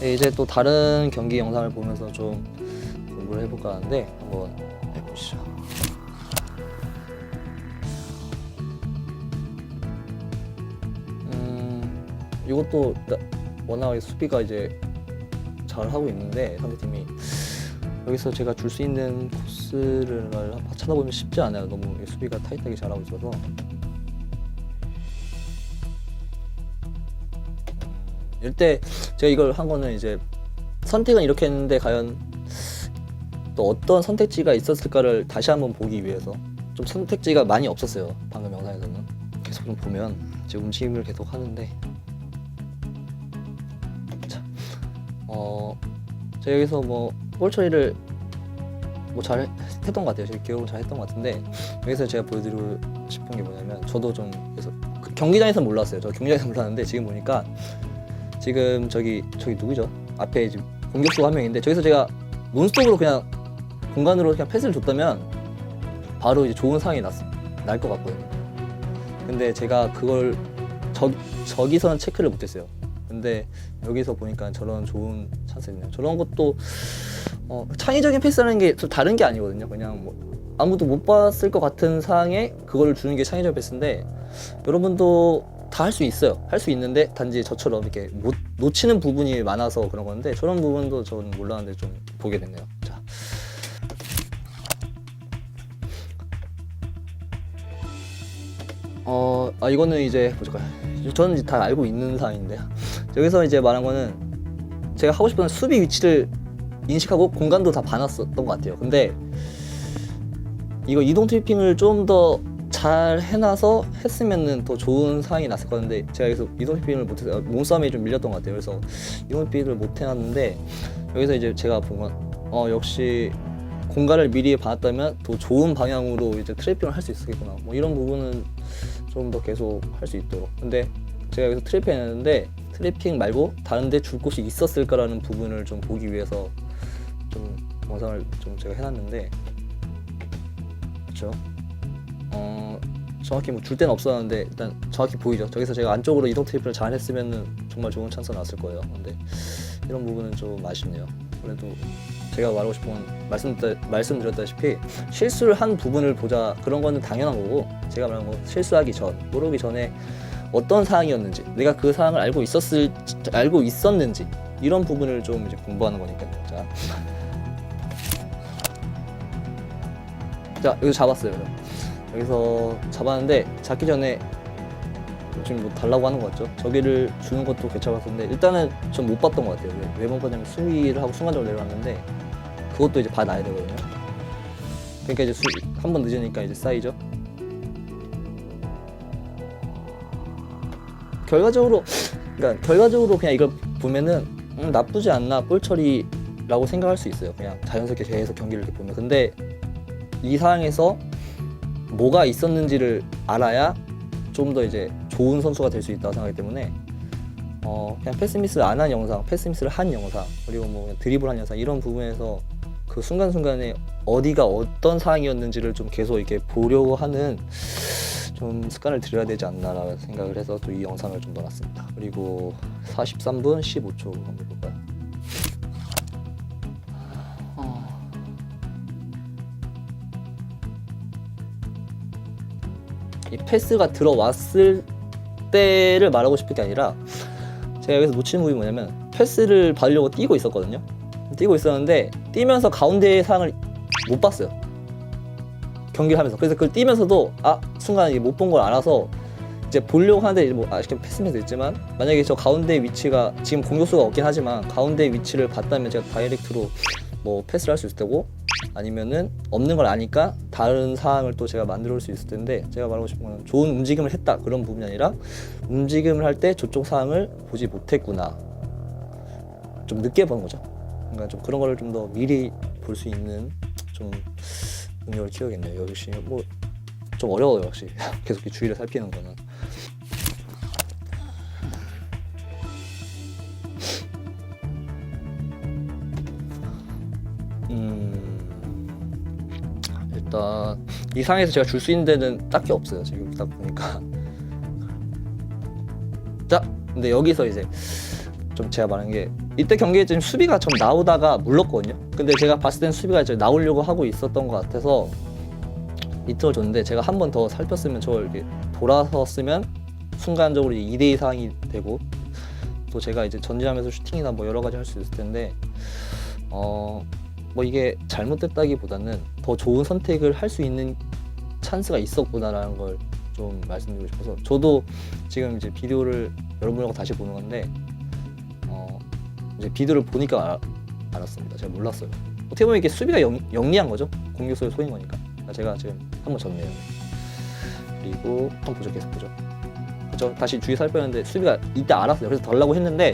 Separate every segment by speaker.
Speaker 1: 네, 이제 또 다른 경기 영상을 보면서 좀 공부를 해볼까 하는데 한번 해보시죠. 이것도 워낙 수비가 이제 잘 하고 있는데 상대팀이 여기서 제가 줄 수 있는 코스를 찾아보면 쉽지 않아요. 너무 수비가 타이트하게 잘하고 있어서. 이때 제가 이걸 한 거는 이제 선택은 이렇게 했는데 과연 또 어떤 선택지가 있었을까를 다시 한번 보기 위해서. 좀 선택지가 많이 없었어요, 방금 영상에서는. 계속 좀 보면 지금 움직임을 계속 하는데, 자, 제가 여기서 뭐 볼 처리를 뭐 잘 했던 것 같아요. 제가 기억은 잘 했던 것 같은데, 여기서 제가 보여드리고 싶은 게 뭐냐면, 저도 좀 그래서 경기장에서 몰랐어요. 저 경기장에서 몰랐는데 지금 보니까 지금 저기 누구죠? 앞에 지금 공격수 한 명인데, 저기서 제가 논스톱으로 그냥 공간으로 그냥 패스를 줬다면 바로 이제 좋은 상황이 날 것 같거든요. 근데 제가 그걸 저기서는 체크를 못했어요. 근데 여기서 보니까 저런 좋은 찬스가 있네요. 저런 것도 창의적인 패스라는 게 좀 다른 게 아니거든요. 그냥 뭐 아무도 못 봤을 것 같은 상황에 그걸 주는 게 창의적 패스인데, 여러분도 다 할 수 있어요. 할 수 있는데 단지 저처럼 이렇게 놓치는 부분이 많아서 그런 건데, 저런 부분도 저는 몰랐는데 좀 보게 됐네요. 자, 이거는 이제 저는 이제 다 알고 있는 사항인데, 여기서 이제 말한 거는 제가 하고 싶은 수비 위치를 인식하고 공간도 다 봐놨었던 것 같아요. 근데 이거 이동 트리핑을 좀 더 잘 해놔서 했으면은 더 좋은 상황이 났을 건데, 제가 여기서 이동 트리핑을 못해서 몸싸움이 좀 밀렸던 것 같아요. 그래서 이동 트리핑을 못 해놨는데, 여기서 이제 제가 본 건 역시 공간을 미리 봐놨다면 더 좋은 방향으로 이제 트래핑을 할 수 있었겠구나. 뭐 이런 부분은 좀 더 계속 할 수 있도록. 근데 제가 여기서 트래핑 했는데, 트래핑 말고 다른 데 줄 곳이 있었을까라는 부분을 좀 보기 위해서 좀 영상을 좀 제가 해놨는데, 그렇죠? 정확히 뭐 줄 데는 없었는데 일단 정확히 보이죠. 저기서 제가 안쪽으로 이동 트리플을 잘 했으면은 정말 좋은 찬스가 나왔을 거예요. 근데 이런 부분은 좀 아쉽네요. 그래도 제가 말하고 싶은 건 말씀드렸다시피 실수를 한 부분을 보자, 그런 거는 당연한 거고, 제가 말한 거 실수하기 전, 모르기 전에 어떤 상황이었는지, 내가 그 상황을 알고 있었는지, 이런 부분을 좀 이제 공부하는 거니까요. 자, 여기서 잡았어요. 여기서 잡았는데, 잡기 전에 지금 뭐 달라고 하는 것 같죠? 저기를 주는 것도 괜찮았었는데, 일단은 좀 못 봤던 것 같아요. 왜 못 봤냐면 수위를 하고 순간적으로 내려왔는데, 그것도 이제 봐놔야 되거든요. 그러니까 이제 한 번 늦으니까 이제 쌓이죠. 결과적으로 그냥 이걸 보면은 나쁘지 않나, 볼 처리라고 생각할 수 있어요. 그냥 자연스럽게 계속 경기를 이렇게 보면. 근데 이 상황에서 뭐가 있었는지를 알아야 좀 더 이제 좋은 선수가 될 수 있다고 생각하기 때문에, 그냥 패스미스를 안 한 영상, 패스미스를 한 영상, 그리고 뭐 그냥 드리블한 영상, 이런 부분에서 그 순간순간에 어디가 어떤 상황이었는지를 좀 계속 이렇게 보려고 하는 좀 습관을 들여야 되지 않나라고 생각을 해서 또 이 영상을 좀 넣어놨습니다. 그리고 43분 15초 한번 볼까요? 이 패스가 들어왔을 때를 말하고 싶은 게 아니라, 제가 여기서 놓치는 부분이 뭐냐면, 패스를 받으려고 뛰고 있었거든요. 뛰고 있었는데 뛰면서 가운데의 상황을 못 봤어요, 경기를 하면서. 그래서 그걸 뛰면서도 순간 못 본 걸 알아서 이제 보려고 하는데, 이제 뭐 아쉽게 패스미스 있지만, 만약에 저 가운데 위치가 지금 공격수가 없긴 하지만 가운데 위치를 봤다면 제가 다이렉트로 뭐 패스를 할 수 있을 테고, 아니면은 없는 걸 아니까 다른 상황을 또 제가 만들어 올 수 있을 텐데, 제가 말하고 싶은 건 좋은 움직임을 했다, 그런 부분이 아니라 움직임을 할 때 저쪽 상황을 보지 못했구나, 좀 늦게 보는 거죠. 그러니까 좀 그런 거를 좀 더 미리 볼 수 있는 좀 능력을 키워야겠네요. 역시 뭐 좀 어려워요, 역시. 계속 주위를 살피는 거는. 일단 이 상황에서 제가 줄 수 있는 데는 딱히 없어요, 지금 딱 보니까. 자, 근데 여기서 이제 좀 제가 말한 게 이때 경기에 좀 수비가 좀 나오다가 물렀거든요. 근데 제가 봤을 땐 수비가 이제 나오려고 하고 있었던 것 같아서 이틀을 줬는데 제가 한 번 더 살폈으면 저걸 이렇게 돌아섰으면 순간적으로 2대2 상황이 되고 또 제가 이제 전진하면서 슈팅이나 뭐 여러 가지 할 수 있을 텐데 뭐 이게 잘못됐다기보다는 더 좋은 선택을 할 수 있는 찬스가 있었구나라는 걸 좀 말씀드리고 싶어서 저도 지금 이제 비디오를 여러분하고 다시 보는 건데 이제 비디오를 보니까 알았습니다. 제가 몰랐어요. 어떻게 보면 이게 수비가 영리한 거죠. 공격수를 쏘인 거니까. 제가 지금 한번 졌네요. 그리고 한번 보죠. 계속 보죠. 그렇죠? 다시 주의 살펴봤는데 수비가 이때 알았어요. 그래서 덜라고 했는데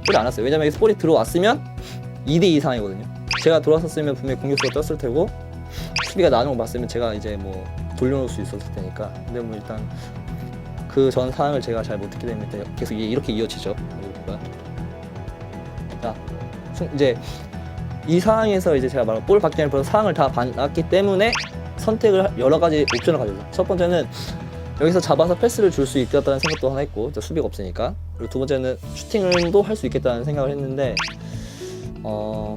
Speaker 1: 볼이 안 왔어요. 왜냐면 여기서 볼이 들어왔으면 2대2 상황이거든요. 제가 돌아섰으면 분명히 공격수가 떴을 테고 수비가 나는 거 봤으면 제가 이제 뭐 돌려놓을 수 있었을 테니까. 근데 뭐 일단 그 전 상황을 제가 잘 못 듣기 때문에 계속 이렇게 이어지죠. 자, 이제 이 상황에서 이제 제가 말한 볼 받기 전에 벌써 상황을 다 봤기 때문에 선택을 여러 가지 옵션을 가지고 있어요. 첫 번째는 여기서 잡아서 패스를 줄 수 있겠다는 생각도 하나 했고 수비가 없으니까. 그리고 두 번째는 슈팅을도 할 수 있겠다는 생각을 했는데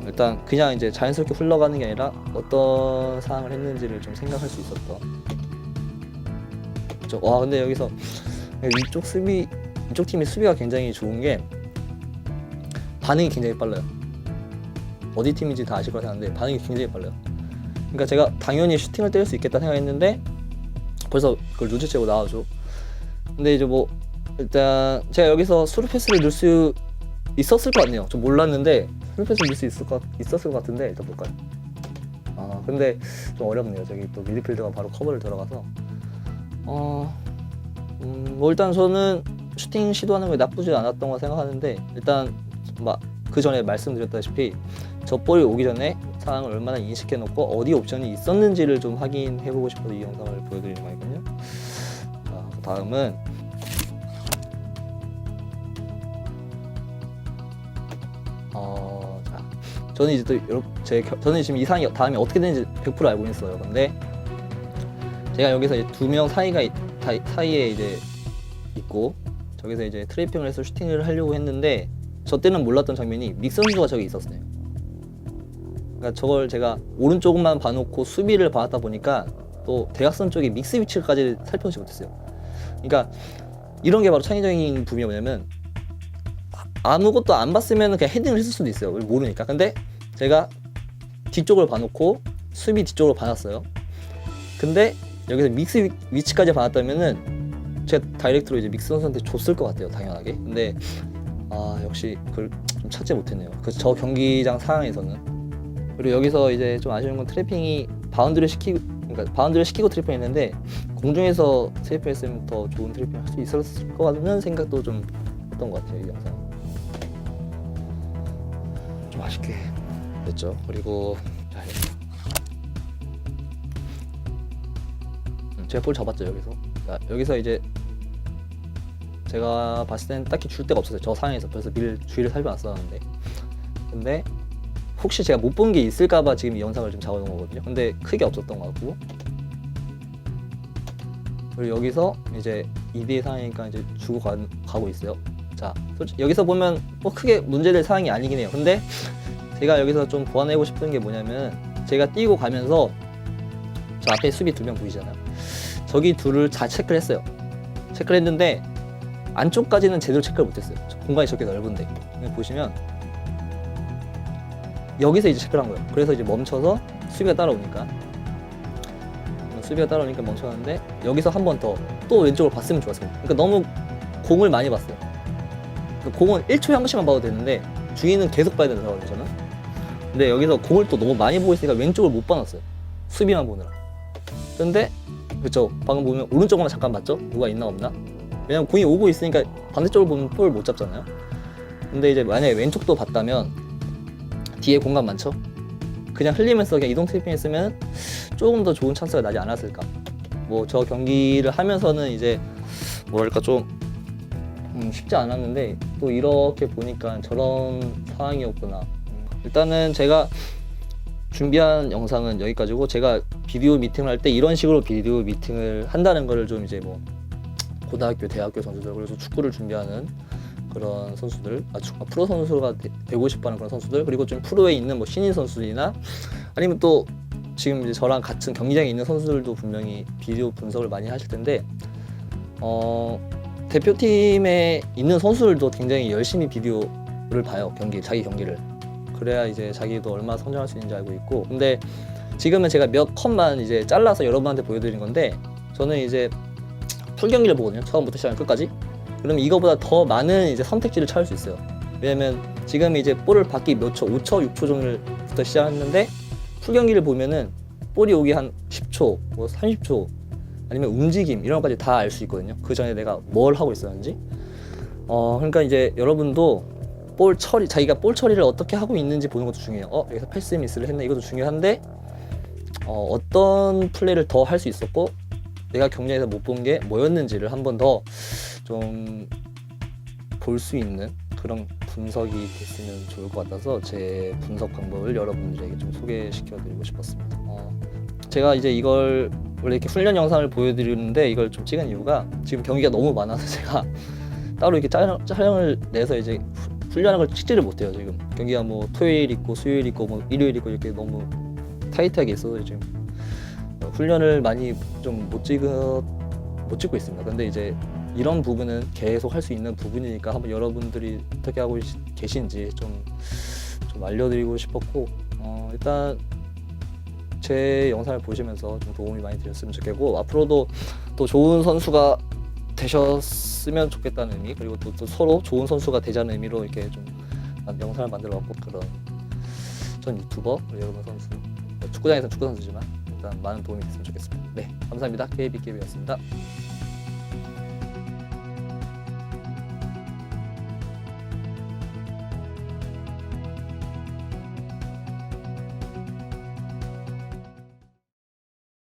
Speaker 1: 일단 그냥 이제 자연스럽게 흘러가는 게 아니라 어떤 상황을 했는지를 좀 생각할 수 있었던. 그렇죠? 와 근데 여기서 이쪽 팀이 수비가 굉장히 좋은 게 반응이 굉장히 빨라요. 어디 팀인지 다 아실 거라 생각하는데 반응이 굉장히 빨라요. 그러니까 제가 당연히 슈팅을 때릴 수 있겠다 생각했는데 벌써 그걸 눈치채고 나와줘. 근데 이제 뭐 일단 제가 여기서 스루 패스를 넣을 수 있었을 것 같네요. 좀 몰랐는데 스루 패스 넣을 수 있었을 것 같은데 일단 볼까요? 근데 좀 어렵네요. 저기 또 미드필더가 바로 커버를 들어가서 뭐 일단 저는 슈팅 시도하는 게 나쁘지 않았던 거 생각하는데 일단 막 그 전에 말씀드렸다시피 저 볼이 오기 전에 상황을 얼마나 인식해 놓고 어디 옵션이 있었는지를 좀 확인해보고 싶어서 이 영상을 보여드리는 거거든요. 자, 다음은 자, 저는 이제 또 저는 지금 이 상황이 다음에 어떻게 되는지 100% 알고 있어요. 근데 제가 여기서 이제 두 명 사이에 이제 있고 저기서 이제 트래핑을 해서 슈팅을 하려고 했는데 저 때는 몰랐던 장면이 믹스 선수가 저기 있었어요. 그러니까 저걸 제가 오른쪽만 봐놓고 수비를 봐왔다 보니까 또 대각선 쪽에 믹스 위치까지 살펴보지 못했어요. 그러니까 이런 게 바로 창의적인 부분이 뭐냐면 아무것도 안 봤으면 그냥 헤딩을 했을 수도 있어요. 모르니까. 근데 제가 뒤쪽을 봐놓고 수비 뒤쪽으로 봐놨어요. 근데 여기서 믹스 위치까지 봐놨다면은 제가 다이렉트로 이제 믹스 선수한테 줬을 것 같아요. 당연하게. 근데 역시 그걸 좀 찾지 못했네요. 저 경기장 상황에서는. 그리고 여기서 이제 좀 아쉬운 건 트래핑이 바운드를 시키고 트래핑했는데 공중에서 트래핑했으면 더 좋은 트래핑을 할 수 있었을 것 같은 생각도 좀 했던 것 같아요. 이 영상 좀 아쉽게 됐죠. 그리고 제가 볼 잡았죠. 여기서 이제 제가 봤을 땐 딱히 줄 데가 없었어요. 저 상황에서 그래서 주의를 살펴놨었는데 근데 혹시 제가 못 본 게 있을까봐 지금 이 영상을 좀 잡아놓은 거거든요. 근데 크게 없었던 것 같고 그리고 여기서 이제 2대2 상황이니까 이제 주고 가고 있어요. 자, 솔직히 여기서 보면 뭐 크게 문제될 상황이 아니긴 해요. 근데 제가 여기서 좀 보완하고 싶은 게 뭐냐면 제가 뛰고 가면서 저 앞에 수비 2명 보이잖아요. 저기 둘을 다 체크를 했어요. 체크를 했는데 안쪽까지는 제대로 체크를 못했어요. 공간이 저렇게 넓은데 보시면 여기서 이제 체크를 한 거예요. 그래서 이제 멈춰서 수비가 따라오니까 멈췄는데 여기서 한 번 더 또 왼쪽을 봤으면 좋았어요. 그러니까 너무 공을 많이 봤어요. 그러니까 공은 1초에 한 번씩만 봐도 되는데 주인은 계속 봐야 되는 상황이죠. 저는. 근데 여기서 공을 또 너무 많이 보고 있으니까 왼쪽을 못 봐놨어요. 수비만 보느라. 근데 그렇죠. 방금 보면 오른쪽만 잠깐 봤죠? 누가 있나 없나? 왜냐면 공이 오고 있으니까 반대쪽을 보면 볼을 못 잡잖아요. 근데 이제 만약에 왼쪽도 봤다면 뒤에 공간 많죠? 그냥 흘리면서 그냥 이동 트래핑 했으면 조금 더 좋은 찬스가 나지 않았을까. 뭐 저 경기를 하면서는 이제 뭐랄까 좀 쉽지 않았는데 또 이렇게 보니까 저런 상황이었구나. 일단은 제가 준비한 영상은 여기까지고 제가 비디오 미팅을 할 때 이런 식으로 비디오 미팅을 한다는 거를 좀 이제 뭐 고등학교, 대학교 선수들 그래서 축구를 준비하는 그런 선수들, 프로 선수가 되고 싶어하는 그런 선수들, 그리고 좀 프로에 있는 뭐 신인 선수들이나 아니면 또 지금 이제 저랑 같은 경기장에 있는 선수들도 분명히 비디오 분석을 많이 하실 텐데 대표팀에 있는 선수들도 굉장히 열심히 비디오를 봐요. 자기 경기를. 그래야 이제 자기도 얼마나 성장할 수 있는지 알고 있고. 근데 지금은 제가 몇 컷만 이제 잘라서 여러분한테 보여드린 건데, 저는 이제 풀 경기를 보거든요. 처음부터 시작한 끝까지. 그러면 이거보다 더 많은 이제 선택지를 찾을 수 있어요. 왜냐면 지금 이제 볼을 받기 몇 초, 5초, 6초 정도부터 시작했는데, 풀 경기를 보면은 볼이 오기 한 10초, 뭐 30초, 아니면 움직임 이런 것까지 다 알 수 있거든요. 그 전에 내가 뭘 하고 있었는지. 그러니까 이제 여러분도 자기가 볼 처리를 어떻게 하고 있는지 보는 것도 중요해요. 여기서 패스 미스를 했네, 이것도 중요한데 어떤 플레이를 더 할 수 있었고 내가 경기장에서 못 본 게 뭐였는지를 한 번 더 좀 볼 수 있는 그런 분석이 됐으면 좋을 것 같아서 제 분석 방법을 여러분들에게 좀 소개시켜 드리고 싶었습니다. 제가 이제 이걸 원래 이렇게 훈련 영상을 보여드리는데 이걸 좀 찍은 이유가 지금 경기가 너무 많아서 제가 따로 이렇게 촬영을 내서 이제 훈련한 걸 찍지를 못해요. 지금 경기가 뭐 토요일 있고 수요일 있고 뭐 일요일 있고 이렇게 너무 타이트하게 있어서 지금 훈련을 많이 좀 못 찍고 있습니다. 근데 이제 이런 부분은 계속 할 수 있는 부분이니까 한번 여러분들이 어떻게 하고 계신지 좀 알려드리고 싶었고, 일단 제 영상을 보시면서 좀 도움이 많이 되셨으면 좋겠고, 앞으로도 또 좋은 선수가 되셨으면 좋겠다는 의미, 그리고 또 서로 좋은 선수가 되자는 의미로 이렇게 좀 영상을 만들어 왔고, 그런 전 유튜버, 여러분 선수, 축구장에서는 축구 선수지만 일단 많은 도움이 됐으면 좋겠습니다. 네, 감사합니다. KBKB였습니다.